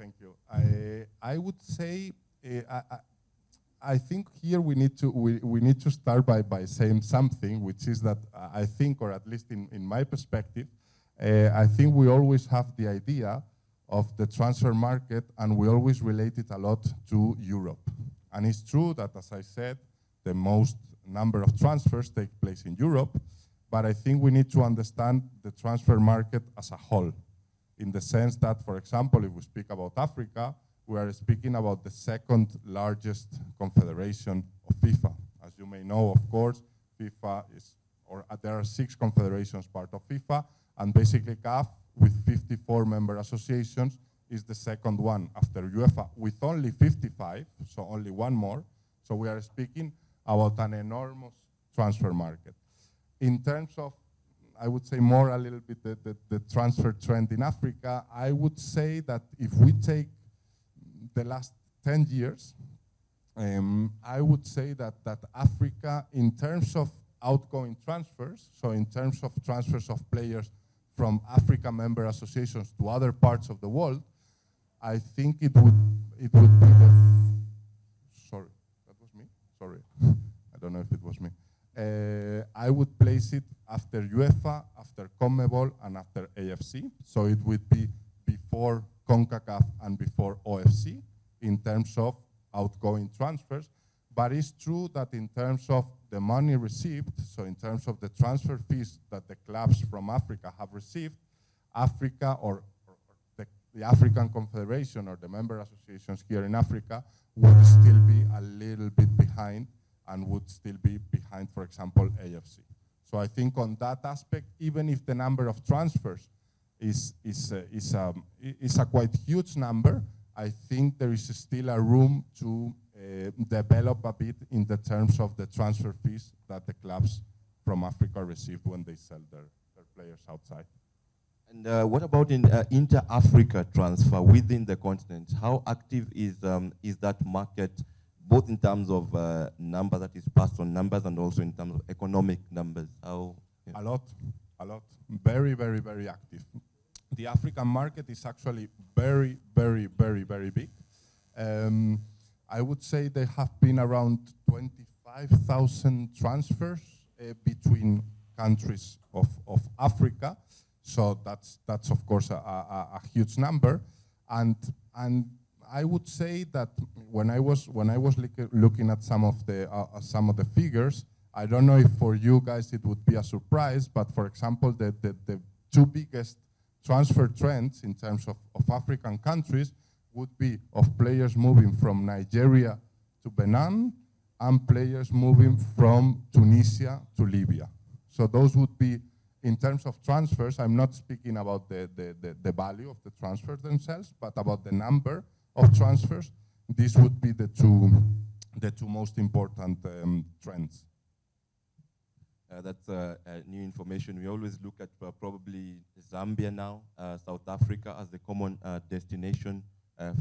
Thank you. I would say I think here we need to start by saying something, which is that I think, or at least in my perspective, I think we always have the idea of the transfer market, and we always relate it a lot to Europe. And it's true that, as I said, the most number of transfers take place in Europe, but I think we need to understand the transfer market as a whole, in the sense that, for example, if we speak about Africa, we are speaking about the second largest confederation of FIFA. As you may know, of course, FIFA is, or there are 6 confederations part of FIFA, and basically CAF, with 54 member associations, is the second one after UEFA, with only 55, so only one more. So we are speaking about an enormous transfer market. In terms of, I would say more a little bit the transfer trend in Africa, I would say that if we take the last 10 years, I would say that Africa, in terms of outgoing transfers, so in terms of transfers of players from Africa member associations to other parts of the world, I think it would be the, sorry, that was me? Sorry, I don't know if it was me. I would place it after UEFA, after CONMEBOL, and after AFC. So it would be before CONCACAF and before OFC in terms of outgoing transfers. But it's true that in terms of the money received, so in terms of the transfer fees that the clubs from Africa have received, Africa or the African Confederation or the member associations here in Africa would still be a little bit behind and would still be behind, for example, AFC. So I think on that aspect, even if the number of transfers is a quite huge number, I think there is still a room to develop a bit in the terms of the transfer fees that the clubs from Africa receive when they sell their players outside. And what about in inter-Africa transfer within the continent? How active is that market, both in terms of number that is passed on numbers and also in terms of economic numbers? How? Yeah. A lot. Very, very, very active. The African market is actually very, very, very, very big. I would say there have been around 25,000 transfers between countries of Africa. So that's of course a huge number, and I would say that when I was looking at some of the figures, I don't know if for you guys it would be a surprise, but for example, the 2 biggest transfer trends in terms of African countries would be of players moving from Nigeria to Benin and players moving from Tunisia to Libya. So those would be, in terms of transfers, I'm not speaking about the value of the transfers themselves, but about the number of transfers. These would be the two most important trends. That's new information. We always look at probably Zambia now, South Africa as the common destination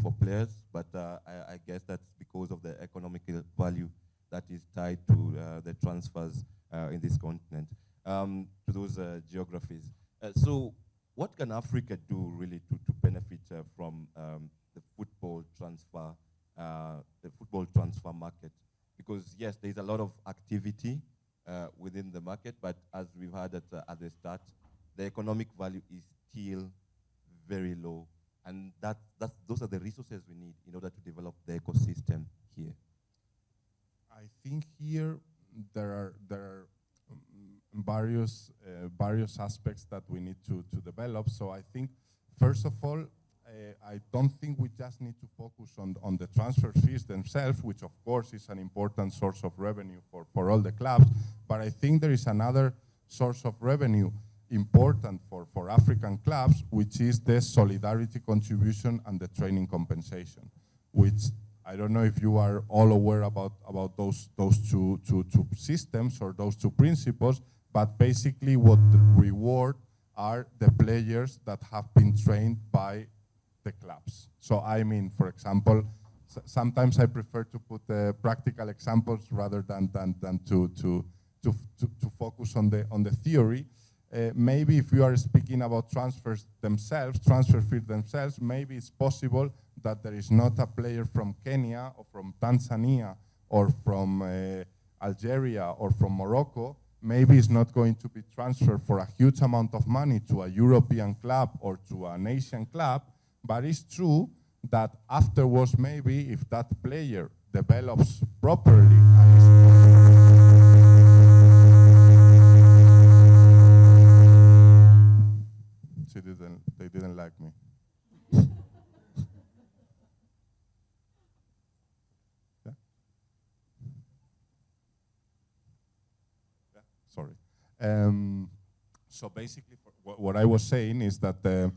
for players, but I guess that's because of the economical value that is tied to the transfers in this continent, to those geographies. So what can Africa do really to benefit from the football transfer market? Because yes, there's a lot of activity within the market, but as we've heard at the start, the economic value is still very low, and those are the resources we need in order to develop the ecosystem here. I think here there are various aspects that we need to develop. So I think, first of all, I don't think we just need to focus on the transfer fees themselves, which of course is an important source of revenue for all the clubs, but I think there is another source of revenue important for African clubs, which is the solidarity contribution and the training compensation, which I don't know if you are all aware about those two systems or those two principles, but basically what the reward are the players that have been trained by the clubs. So I mean, for example, sometimes I prefer to put practical examples rather than to focus on the theory. Maybe if you are speaking about transfer fees themselves, maybe it's possible that there is not a player from Kenya or from Tanzania or from Algeria or from Morocco, maybe it's not going to be transferred for a huge amount of money to a European club or to an Asian club, but it's true that afterwards, maybe if that player develops properly and they didn't like me. Yeah? Yeah? Sorry. So basically, what I was saying is that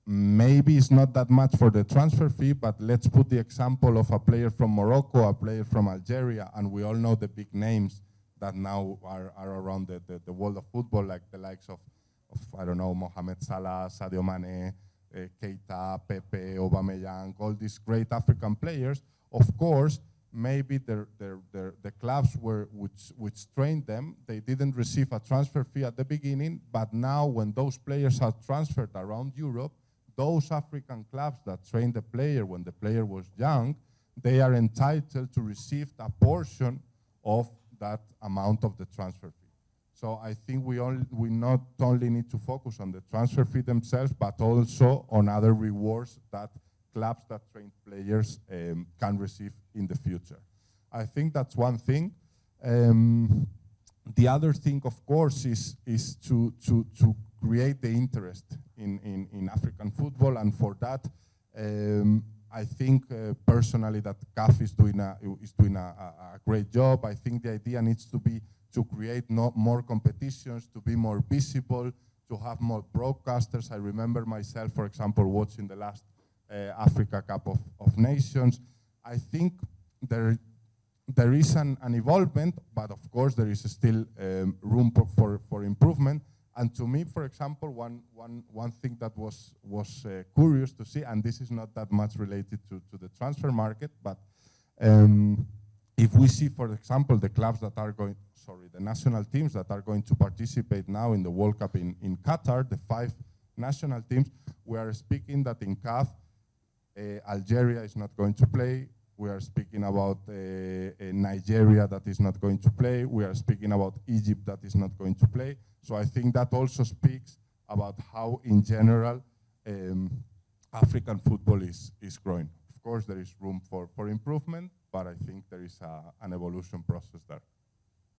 maybe it's not that much for the transfer fee, but let's put the example of a player from Morocco, a player from Algeria, and we all know the big names that now are around the world of football, like the likes of I don't know, Mohamed Salah, Sadio Mane, Keita, Pepe, Aubameyang, all these great African players. Of course, maybe the clubs which trained them, they didn't receive a transfer fee at the beginning, but now when those players are transferred around Europe, those African clubs that trained the player when the player was young, they are entitled to receive a portion of that amount of the transfer fee. So I think we not only need to focus on the transfer fee themselves, but also on other rewards that clubs that train players can receive in the future. I think that's one thing. The other thing, of course, is to create the interest in African football, and for that, I think personally that CAF is doing a great job. I think the idea needs to be to create more competitions, to be more visible, to have more broadcasters. I remember myself, for example, watching the last Africa Cup of Nations. I think there is an evolvement, but of course there is still room for improvement. And to me, for example, one thing that was curious to see, and this is not that much related to the transfer market, but if we see, for example, the clubs that are going, the national teams that are going to participate now in the World Cup in Qatar, the 5 national teams, we are speaking that in CAF, Algeria is not going to play. We are speaking about Nigeria that is not going to play. We are speaking about Egypt that is not going to play. So I think that also speaks about how, in general, African football is growing. Of course, there is room for improvement, but I think there is an evolution process there.